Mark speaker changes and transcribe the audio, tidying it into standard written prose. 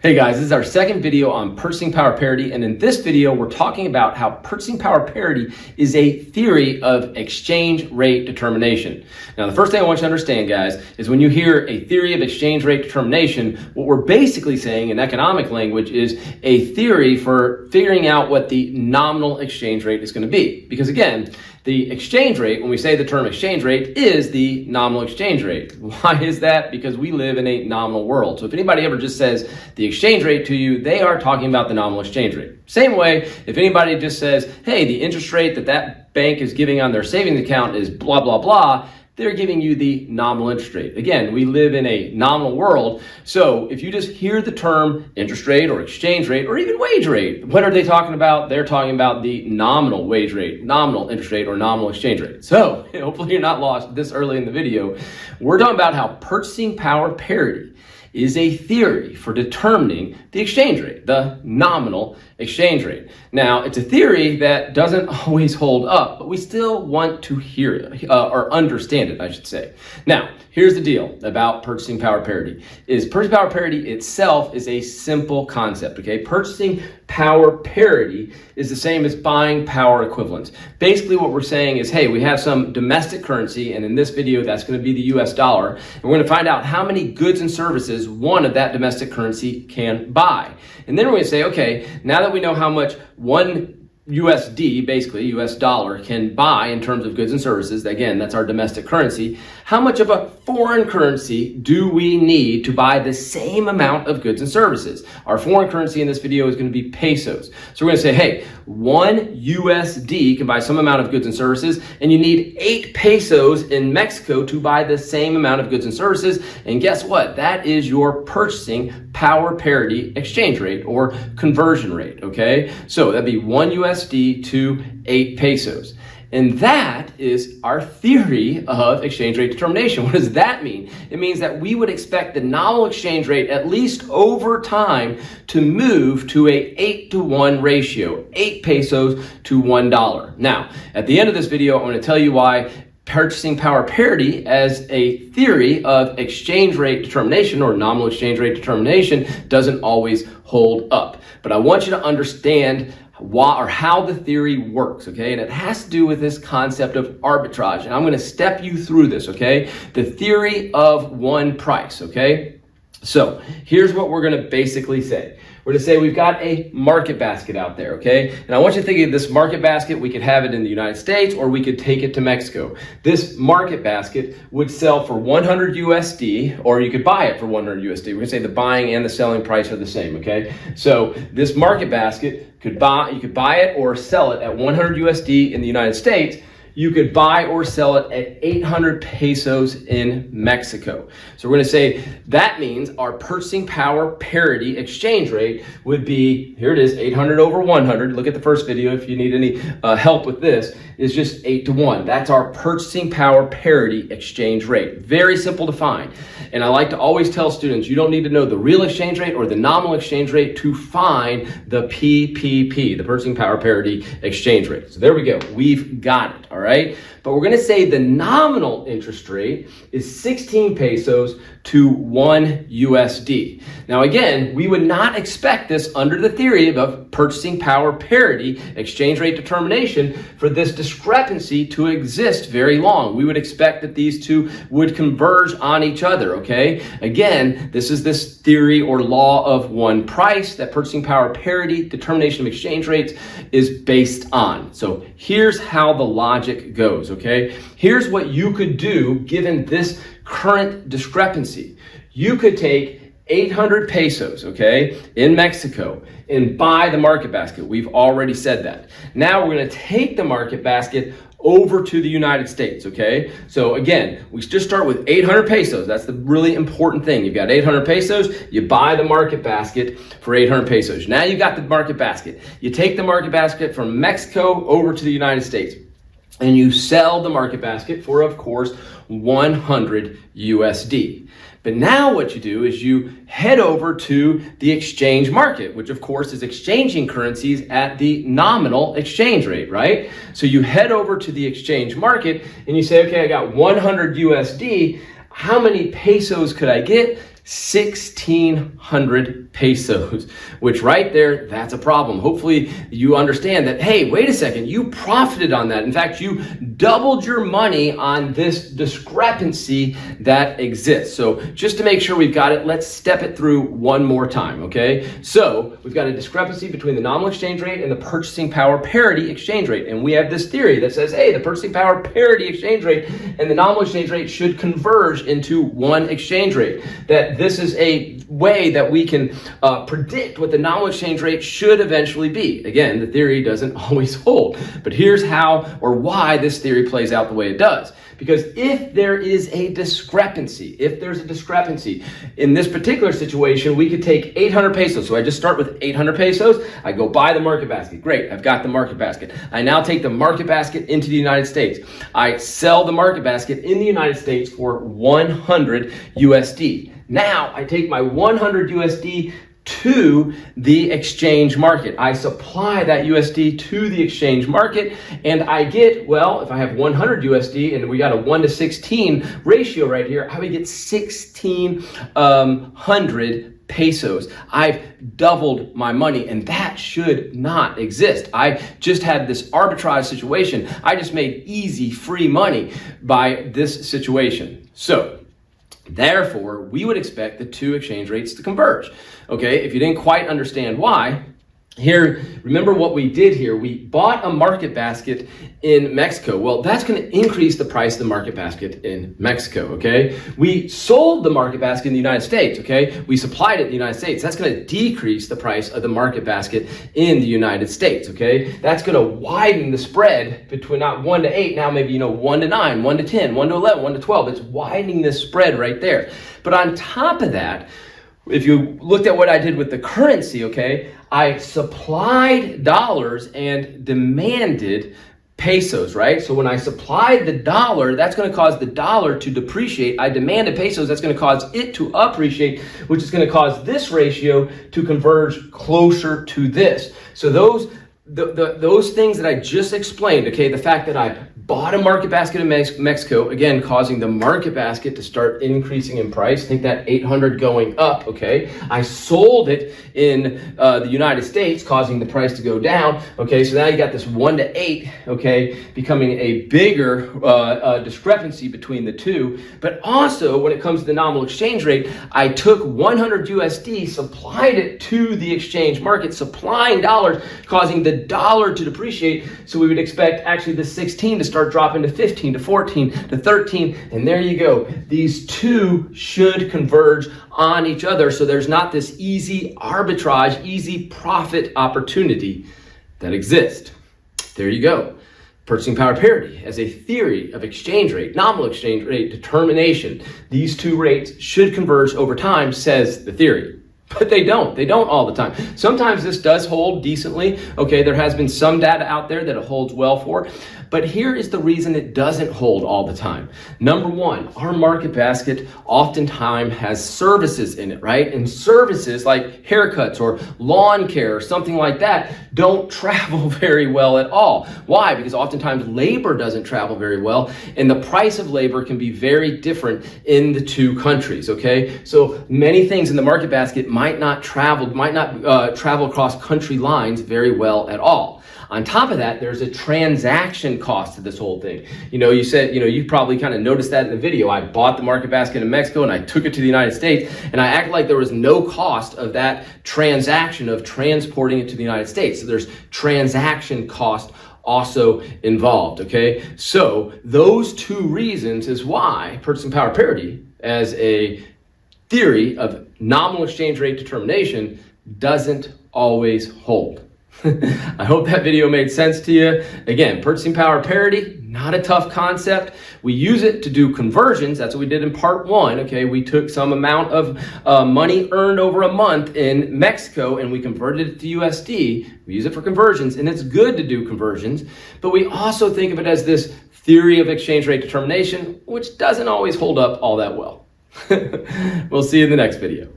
Speaker 1: Hey guys, this is our second video on purchasing power parity, and in this video we're talking about how purchasing power parity is a theory of exchange rate determination. Now the first thing I want you to understand, guys, is when you hear a theory of exchange rate determination, what we're basically saying in economic language is a theory for figuring out what the nominal exchange rate is going to be. Because again, the exchange rate, when we say the term exchange rate, is the nominal exchange rate. Why is that? Because we live in a nominal world. So if anybody ever just says the exchange rate to you, they are talking about the nominal exchange rate. Same way, if anybody just says, hey, the interest rate that bank is giving on their savings account is blah, blah, blah, they're giving you the nominal interest rate. Again, we live in a nominal world. So if you just hear the term interest rate or exchange rate or even wage rate, what are they talking about? They're talking about the nominal wage rate, nominal interest rate, or nominal exchange rate. So hopefully you're not lost this early in the video. We're talking about how purchasing power parity is a theory for determining the exchange rate, the nominal exchange rate. Now, it's a theory that doesn't always hold up, but we still want to hear it, or understand it, I should say. Now, here's the deal about purchasing power parity. Purchasing power parity itself is a simple concept, okay? Purchasing power parity is the same as buying power equivalence. Basically what we're saying is, hey, we have some domestic currency, and in this video that's going to be the US dollar, and we're going to find out how many goods and services one of that domestic currency can buy. And then we're going to say, okay, now that we know how much one USD, basically US dollar, can buy in terms of goods and services, again, that's our domestic currency, how much of a foreign currency do we need to buy the same amount of goods and services? Our foreign currency in this video is going to be pesos. So we're going to say, hey, 1 USD can buy some amount of goods and services, and you need 8 pesos in Mexico to buy the same amount of goods and services. And guess what? That is your purchasing power parity exchange rate or conversion rate, okay? So that'd be 1 USD to 8 pesos. And that is our theory of exchange rate determination. What does that mean? It means that we would expect the nominal exchange rate, at least over time, to move to a 8-to-1 ratio, 8 pesos to $1. Now, at the end of this video, I'm going to tell you why purchasing power parity as a theory of exchange rate determination or nominal exchange rate determination doesn't always hold up. But I want you to understand why or how the theory works, okay? And it has to do with this concept of arbitrage. And I'm going to step you through this, okay? The theory of one price, okay? So here's what we're going to basically say. We're going to say we've got a market basket out there, okay? And I want you to think of this market basket. We could have it in the United States or we could take it to Mexico. This market basket would sell for 100 USD, or you could buy it for 100 USD. We're going to say the buying and the selling price are the same, okay? So this market basket you could buy it or sell it at 100 USD in the United States. You could buy or sell it at 800 pesos in Mexico. So we're going to say that means our purchasing power parity exchange rate would be, here it is, 800 over 100. Look at the first video if you need any help with this. It's just 8-to-1. That's our purchasing power parity exchange rate. Very simple to find. And I like to always tell students, you don't need to know the real exchange rate or the nominal exchange rate to find the PPP, the purchasing power parity exchange rate. So there we go. We've got it, all right? But we're going to say the nominal interest rate is 16 pesos to 1 USD. Now again, we would not expect this under the theory of purchasing power parity exchange rate determination for this discrepancy to exist very long. We would expect that these two would converge on each other, okay? Again, this is this theory or law of one price that purchasing power parity determination of exchange rates is based on. So here's how the logic goes, okay? Here's what you could do given this current discrepancy. You could take 800 pesos, okay, in Mexico and buy the market basket. We've already said that. Now we're going to take the market basket over to the United States, okay? So again, we just start with 800 pesos. That's the really important thing. You've got 800 pesos, you buy the market basket for 800 pesos. Now you've got the market basket. You take the market basket from Mexico over to the United States, and you sell the market basket for, of course, 100 USD. But now what you do is you head over to the exchange market, which of course is exchanging currencies at the nominal exchange rate, right? So you head over to the exchange market and you say, okay, I got 100 USD. How many pesos could I get? 1,600 pesos, which right there, that's a problem. Hopefully you understand that, hey, wait a second, you profited on that. In fact, you doubled your money on this discrepancy that exists. So just to make sure we've got it, let's step it through one more time, okay? So we've got a discrepancy between the nominal exchange rate and the purchasing power parity exchange rate. And we have this theory that says, hey, the purchasing power parity exchange rate and the nominal exchange rate should converge into one exchange rate. That this is a way that we can predict what the nominal exchange rate should eventually be. Again, the theory doesn't always hold, but here's how or why this theory plays out the way it does. Because if there is a discrepancy, in this particular situation, we could take 800 pesos. So I just start with 800 pesos. I go buy the market basket. Great, I've got the market basket. I now take the market basket into the United States. I sell the market basket in the United States for 100 USD. Now I take my 100 USD to the exchange market. I supply that USD to the exchange market and I get, well, if I have 100 USD and we got a 1:16 ratio right here, I would get 1,600 pesos. I've doubled my money and that should not exist. I just had this arbitrage situation. I just made easy, free money by this situation. So therefore, we would expect the two exchange rates to converge. Okay, if you didn't quite understand why, here, remember what we did here. We bought a market basket in Mexico. Well, that's going to increase the price of the market basket in Mexico, okay? We sold the market basket in the United States, okay? We supplied it in the United States. That's going to decrease the price of the market basket in the United States, okay? That's going to widen the spread between not 1 to 8, now maybe, 1 to 9, 1 to 10, 1 to 11, 1 to 12. It's widening this spread right there. But on top of that, if you looked at what I did with the currency, okay, I supplied dollars and demanded pesos, right? So when I supplied the dollar, that's going to cause the dollar to depreciate. I demanded pesos, that's going to cause it to appreciate, which is going to cause this ratio to converge closer to this. So those things that I just explained, okay, the fact that I bought a market basket in Mexico, again, causing the market basket to start increasing in price. Think that 800 going up, okay? I sold it in the United States, causing the price to go down, okay? So now you got this 1 to 8, okay, becoming a bigger discrepancy between the two. But also, when it comes to the nominal exchange rate, I took 100 USD, supplied it to the exchange market, supplying dollars, causing the dollar to depreciate. So we would expect actually the 16 to start dropping to 15, to 14, to 13, and there you go. These two should converge on each other, so there's not this easy arbitrage, easy profit opportunity that exists. There you go. Purchasing power parity as a theory of exchange rate, nominal exchange rate determination. These two rates should converge over time, says the theory. But they don't all the time. Sometimes this does hold decently. Okay, there has been some data out there that it holds well for. But here is the reason it doesn't hold all the time. Number one, our market basket oftentimes has services in it, right? And services like haircuts or lawn care or something like that don't travel very well at all. Why? Because oftentimes labor doesn't travel very well, and the price of labor can be very different in the two countries, okay? So many things in the market basket might not travel across country lines very well at all. On top of that, there's a transaction cost to this whole thing. You said, you probably kind of noticed that in the video. I bought the market basket in Mexico and I took it to the United States, and I acted like there was no cost of that transaction of transporting it to the United States. So there's transaction cost also involved, okay? So those two reasons is why purchasing power parity as a theory of nominal exchange rate determination doesn't always hold. I hope that video made sense to you. Again, purchasing power parity, not a tough concept. We use it to do conversions. That's what we did in part 1. Okay, we took some amount of money earned over a month in Mexico and we converted it to USD. We use it for conversions, and it's good to do conversions, but we also think of it as this theory of exchange rate determination, which doesn't always hold up all that well. We'll see you in the next video.